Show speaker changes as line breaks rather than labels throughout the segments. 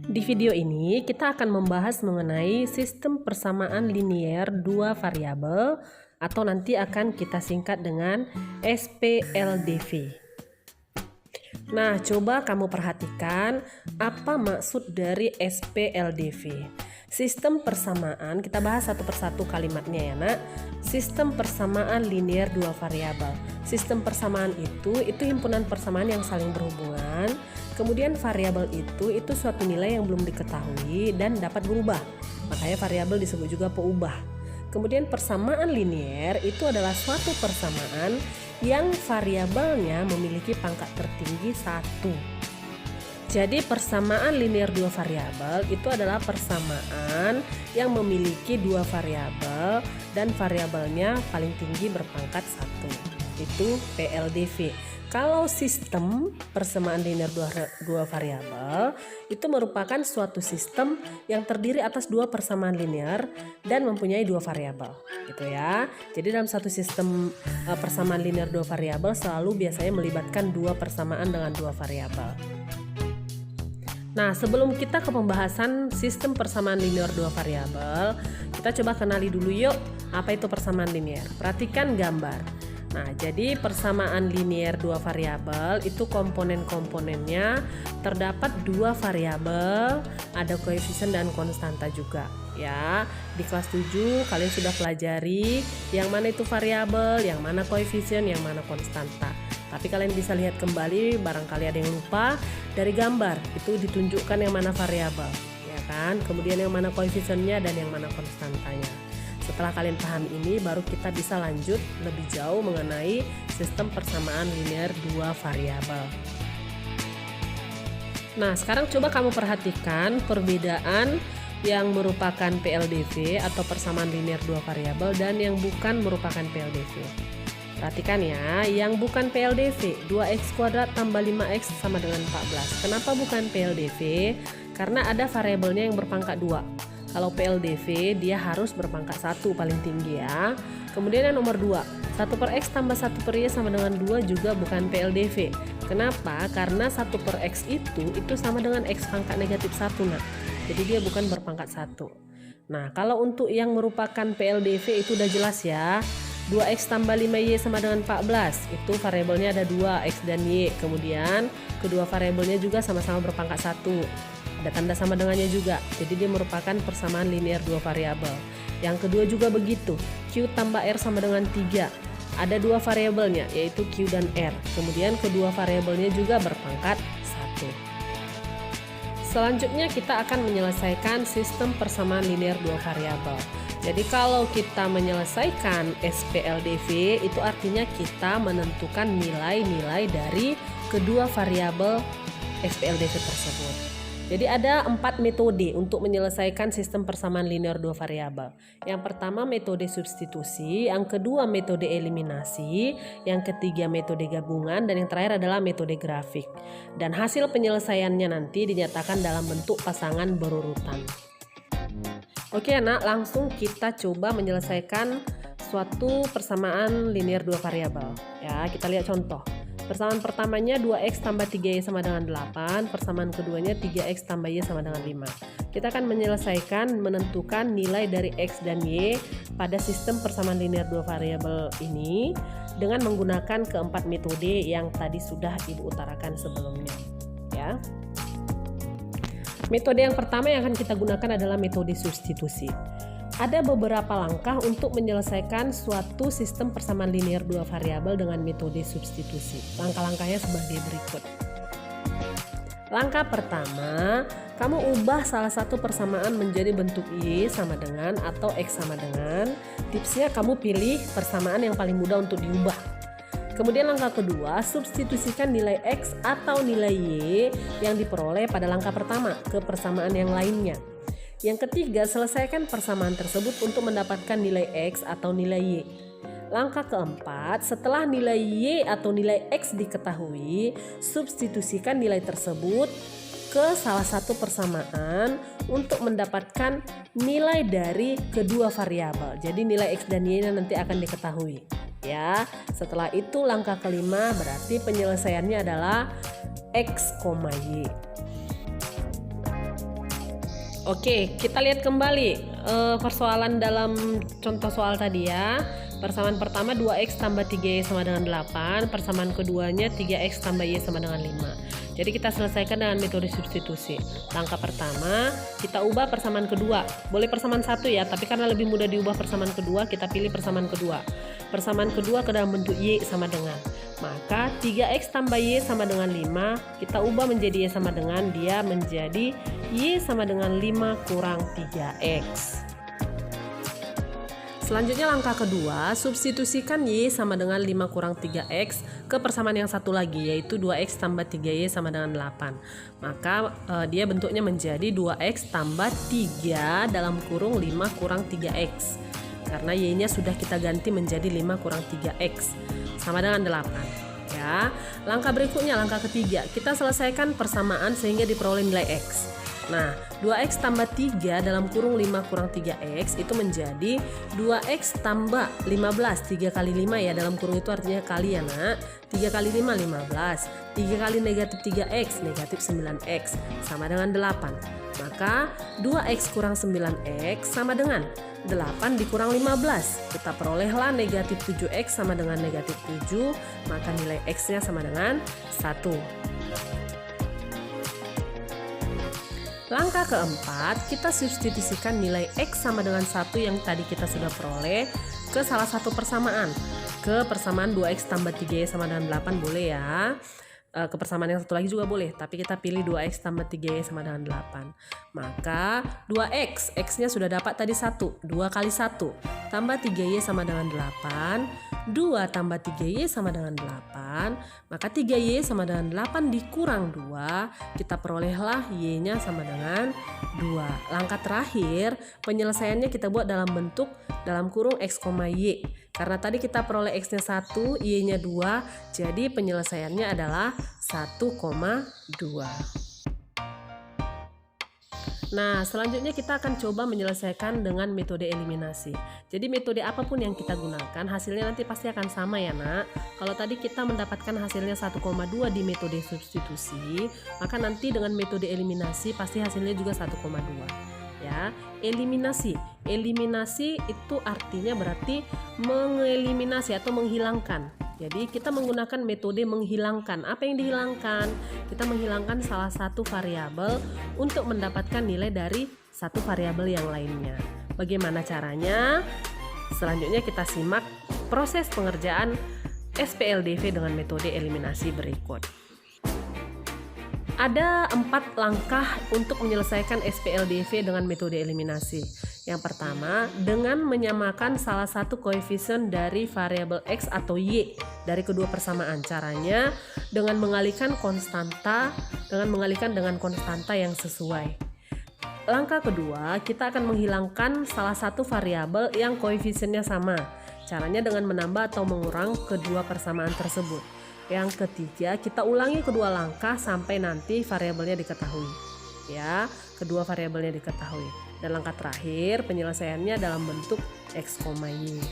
Di video ini kita akan membahas mengenai sistem persamaan linier dua variabel atau nanti akan kita singkat dengan SPLDV. Nah, coba kamu perhatikan apa maksud dari SPLDV. Sistem persamaan, kita bahas satu persatu kalimatnya ya nak. Sistem persamaan linier dua variabel. Sistem persamaan itu himpunan persamaan yang saling berhubungan. Kemudian variabel itu suatu nilai yang belum diketahui dan dapat berubah. Makanya variabel disebut juga peubah. Kemudian persamaan linier itu adalah suatu persamaan yang variabelnya memiliki pangkat tertinggi 1. Jadi persamaan linier dua variabel itu adalah persamaan yang memiliki dua variabel dan variabelnya paling tinggi berpangkat 1. Itu PLDV. Kalau sistem persamaan linier dua variabel itu merupakan suatu sistem yang terdiri atas dua persamaan linier dan mempunyai dua variabel, gitu ya. Jadi dalam satu sistem persamaan linier dua variabel selalu biasanya melibatkan dua persamaan dengan dua variabel. Nah, sebelum kita ke pembahasan sistem persamaan linier dua variabel, kita coba kenali dulu yuk apa itu persamaan linier. Perhatikan gambar. Nah, jadi persamaan linier dua variabel itu komponen-komponennya terdapat dua variabel, ada koefisien dan konstanta juga ya. Di kelas 7 kalian sudah pelajari yang mana itu variabel, yang mana koefisien, yang mana konstanta. Tapi kalian bisa lihat kembali, barangkali ada yang lupa, dari gambar itu ditunjukkan yang mana variabel, ya kan? Kemudian yang mana koefisiennya dan yang mana konstantanya. Setelah kalian paham ini, baru kita bisa lanjut lebih jauh mengenai sistem persamaan linier dua variabel. Nah, sekarang coba kamu perhatikan perbedaan yang merupakan PLDV atau persamaan linier dua variabel dan yang bukan merupakan PLDV. Perhatikan ya, yang bukan PLDV, 2x² tambah 5x sama dengan 14. Kenapa bukan PLDV? Karena ada variabelnya yang berpangkat 2. Kalau PLDV dia harus berpangkat 1 paling tinggi ya. Kemudian yang nomor 2, 1/x tambah 1/y sama dengan 2 juga bukan PLDV. Kenapa? Karena 1/x itu sama dengan x pangkat negatif 1 nah. Jadi dia bukan berpangkat 1. Nah, kalau untuk yang merupakan PLDV itu udah jelas ya. 2x tambah 5y sama dengan 14. Itu variabelnya ada 2, x dan y. Kemudian kedua variabelnya juga sama-sama berpangkat 1. Ada tanda sama dengannya juga, jadi dia merupakan persamaan linier dua variabel. Yang kedua juga begitu, Q tambah R sama dengan 3. Ada dua variabelnya, yaitu Q dan R. Kemudian kedua variabelnya juga berpangkat 1. Selanjutnya kita akan menyelesaikan sistem persamaan linier dua variabel. Jadi kalau kita menyelesaikan SPLDV, itu artinya kita menentukan nilai-nilai dari kedua variabel SPLDV tersebut. Jadi ada 4 metode untuk menyelesaikan sistem persamaan linier dua variabel. Yang pertama metode substitusi, yang kedua metode eliminasi, yang ketiga metode gabungan, dan yang terakhir adalah metode grafik. Dan hasil penyelesaiannya nanti dinyatakan dalam bentuk pasangan berurutan. Oke anak, langsung kita coba menyelesaikan suatu persamaan linier dua variabel. Ya, kita lihat contoh. Persamaan pertamanya 2x tambah 3y sama dengan 8, persamaan keduanya 3x tambah y sama dengan 5. Kita akan menyelesaikan menentukan nilai dari x dan y pada sistem persamaan linier dua variabel ini dengan menggunakan keempat metode yang tadi sudah Ibu utarakan sebelumnya. Ya. Metode yang pertama yang akan kita gunakan adalah metode substitusi. Ada beberapa langkah untuk menyelesaikan suatu sistem persamaan linier dua variabel dengan metode substitusi. Langkah-langkahnya sebagai berikut. Langkah pertama, kamu ubah salah satu persamaan menjadi bentuk Y sama dengan atau X sama dengan. Tipsnya kamu pilih persamaan yang paling mudah untuk diubah. Kemudian langkah kedua, substitusikan nilai X atau nilai Y yang diperoleh pada langkah pertama ke persamaan yang lainnya. Yang ketiga, selesaikan persamaan tersebut untuk mendapatkan nilai X atau nilai Y. Langkah keempat, setelah nilai Y atau nilai X diketahui, substitusikan nilai tersebut ke salah satu persamaan untuk mendapatkan nilai dari kedua variabel. Jadi nilai X dan Y nanti akan diketahui. Ya, setelah itu langkah kelima berarti penyelesaiannya adalah X, Y. Oke, kita lihat kembali persoalan dalam contoh soal tadi ya. Persamaan pertama 2x tambah 3y sama dengan 8. Persamaan keduanya 3x tambah y sama dengan 5. Jadi kita selesaikan dengan metode substitusi. Langkah pertama, kita ubah persamaan kedua. Boleh persamaan satu ya, tapi karena lebih mudah diubah persamaan kedua, kita pilih persamaan kedua. Persamaan kedua ke dalam bentuk y sama dengan. Maka 3x tambah y sama dengan 5, kita ubah menjadi y sama dengan, dia menjadi y sama dengan 5 kurang 3x. Selanjutnya langkah kedua, substitusikan y sama dengan 5 kurang 3x ke persamaan yang satu lagi, yaitu 2x tambah 3y sama dengan 8. Maka dia bentuknya menjadi 2x tambah 3 dalam kurung 5 kurang 3x. Karena y-nya sudah kita ganti menjadi 5 kurang 3x sama dengan 8. Ya. Langkah berikutnya, langkah ketiga, kita selesaikan persamaan sehingga diperoleh nilai x. Nah, 2x tambah 3 dalam kurung 5 kurang 3x itu menjadi 2x tambah 15. 3 kali 5 ya, dalam kurung itu artinya kali ya nak. 3 kali 5, 15. 3 kali negatif 3x, negatif 9x, sama dengan 8. Maka 2x kurang 9x sama dengan 8 dikurang 15. Kita perolehlah negatif 7x sama dengan negatif 7, maka nilai x-nya sama dengan 1. Langkah keempat, kita substitusikan nilai x sama dengan 1 yang tadi kita sudah peroleh ke salah satu persamaan. Ke persamaan 2x tambah 3y sama dengan 8 boleh ya. Ke persamaan yang satu lagi juga boleh, tapi kita pilih 2x tambah 3y sama dengan 8. Maka 2x, x-nya sudah dapat tadi 1, 2 kali 1, tambah 3y sama dengan 8, 2 tambah 3y sama dengan 8, maka 3y sama dengan 8 dikurang 2, kita perolehlah y-nya sama dengan 2. Langkah terakhir, penyelesaiannya kita buat dalam bentuk dalam kurung x, y. Karena tadi kita peroleh x-nya 1, y-nya 2, jadi penyelesaiannya adalah 1,2. Nah, selanjutnya kita akan coba menyelesaikan dengan metode eliminasi. Jadi metode apapun yang kita gunakan, hasilnya nanti pasti akan sama ya nak. Kalau tadi kita mendapatkan hasilnya 1,2 di metode substitusi, maka nanti dengan metode eliminasi pasti hasilnya juga 1,2. Ya, eliminasi itu artinya berarti mengeliminasi atau menghilangkan. Jadi kita menggunakan metode menghilangkan. Apa yang dihilangkan? Kita menghilangkan salah satu variabel untuk mendapatkan nilai dari satu variabel yang lainnya. Bagaimana caranya? Selanjutnya kita simak proses pengerjaan SPLDV dengan metode eliminasi berikut. Ada 4 langkah untuk menyelesaikan SPLDV dengan metode eliminasi. Yang pertama, dengan menyamakan salah satu koefisien dari variabel x atau y dari kedua persamaan. Caranya dengan mengalihkan dengan konstanta yang sesuai. Langkah kedua, kita akan menghilangkan salah satu variabel yang koefisiennya sama. Caranya dengan menambah atau mengurang kedua persamaan tersebut. Yang ketiga, kita ulangi kedua langkah sampai nanti variabelnya diketahui. Ya, kedua variabelnya diketahui. Dan langkah terakhir, penyelesaiannya dalam bentuk x, y.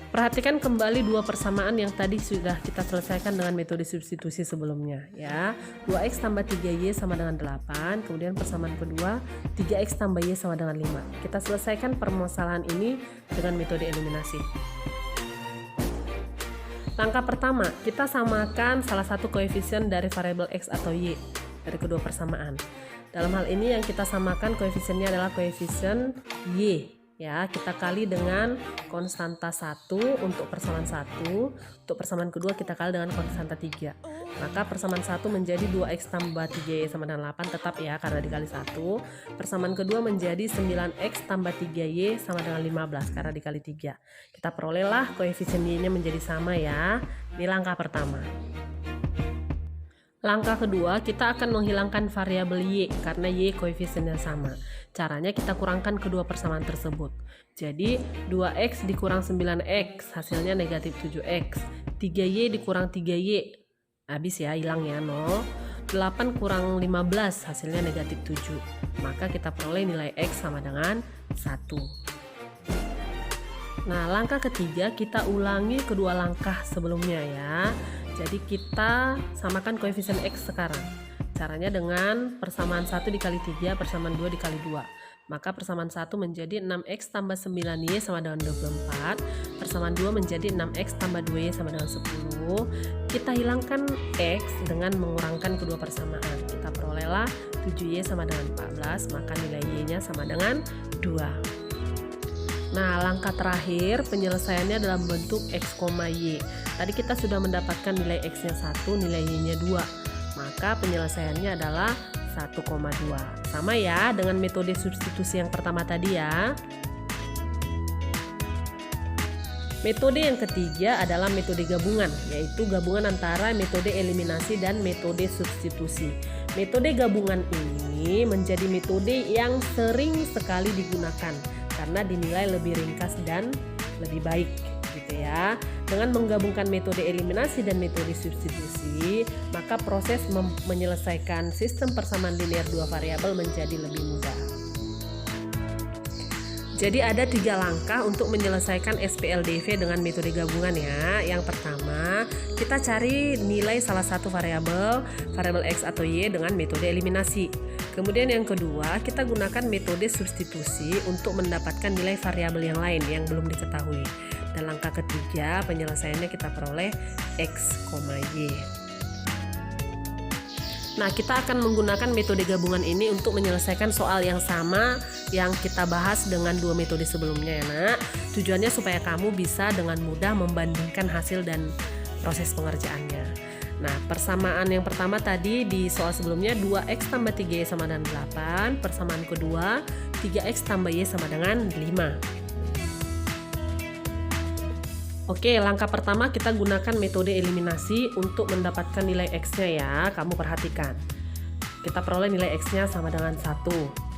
Perhatikan kembali dua persamaan yang tadi sudah kita selesaikan dengan metode substitusi sebelumnya ya. 2x tambah 3y sama dengan 8, kemudian persamaan kedua 3x tambah y sama dengan 5. Kita selesaikan permasalahan ini dengan metode eliminasi. Langkah pertama, kita samakan salah satu koefisien dari variabel x atau y dari kedua persamaan. Dalam hal ini yang kita samakan koefisiennya adalah koefisien y. Ya, kita kali dengan konstanta 1 untuk persamaan 1, untuk persamaan kedua kita kali dengan konstanta 3. Maka persamaan 1 menjadi 2x tambah 3y sama dengan 8 tetap ya karena dikali 1. Persamaan kedua menjadi 9x tambah 3y sama dengan 15 karena dikali 3. Kita perolehlah koefisien y-nya menjadi sama ya. Ini langkah pertama. Langkah kedua, kita akan menghilangkan variabel y karena y koefisiennya sama. Caranya kita kurangkan kedua persamaan tersebut. Jadi 2x dikurang 9x hasilnya negatif 7x. 3y dikurang 3y habis ya, hilang ya 0. 8 kurang 15 hasilnya negatif 7. Maka kita peroleh nilai x sama dengan 1. Nah, langkah ketiga kita ulangi kedua langkah sebelumnya ya. Jadi kita samakan koefisien x sekarang. Caranya dengan persamaan 1 dikali 3 persamaan 2 dikali 2. Maka persamaan 1 menjadi 6x tambah 9y sama dengan 24. Persamaan 2 menjadi 6x tambah 2y sama dengan 10. Kita hilangkan x dengan mengurangkan kedua persamaan. Kita perolehlah 7y sama dengan 14, maka nilai y-nya sama dengan 2. Nah, langkah terakhir penyelesaiannya dalam bentuk x, y. Tadi kita sudah mendapatkan nilai x-nya 1, nilai y-nya 2. Maka penyelesaiannya adalah 1,2. Sama ya dengan metode substitusi yang pertama tadi ya. Metode yang ketiga adalah metode gabungan, yaitu gabungan antara metode eliminasi dan metode substitusi. Metode gabungan ini menjadi metode yang sering sekali digunakan karena dinilai lebih ringkas dan lebih baik gitu ya. Dengan menggabungkan metode eliminasi dan metode substitusi, maka proses menyelesaikan sistem persamaan linear dua variabel menjadi lebih mudah. Jadi ada 3 langkah untuk menyelesaikan SPLDV dengan metode gabungan ya. Yang pertama, kita cari nilai salah satu variabel X atau Y dengan metode eliminasi. Kemudian yang kedua, kita gunakan metode substitusi untuk mendapatkan nilai variabel yang lain yang belum diketahui. Dan langkah ketiga, penyelesaiannya kita peroleh X, Y. Nah, kita akan menggunakan metode gabungan ini untuk menyelesaikan soal yang sama yang kita bahas dengan 2 metode sebelumnya ya nak. Tujuannya supaya kamu bisa dengan mudah membandingkan hasil dan proses pengerjaannya. Nah, persamaan yang pertama tadi di soal sebelumnya 2x tambah 3y sama dengan 8. Persamaan kedua 3x tambah y sama dengan 5. Oke, langkah pertama kita gunakan metode eliminasi untuk mendapatkan nilai x-nya ya. Kamu perhatikan. Kita peroleh nilai x-nya sama dengan 1.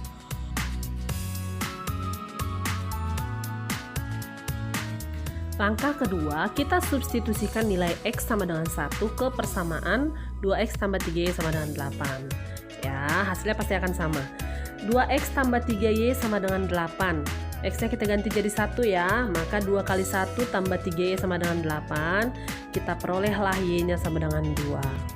Langkah kedua, kita substitusikan nilai x sama dengan 1 ke persamaan 2x tambah 3y sama dengan 8. Ya, hasilnya pasti akan sama. 2x tambah 3y sama dengan 8. X-nya kita ganti jadi 1 ya, maka 2 kali 1 tambah 3y sama dengan 8. Kita perolehlah y-nya sama dengan 2.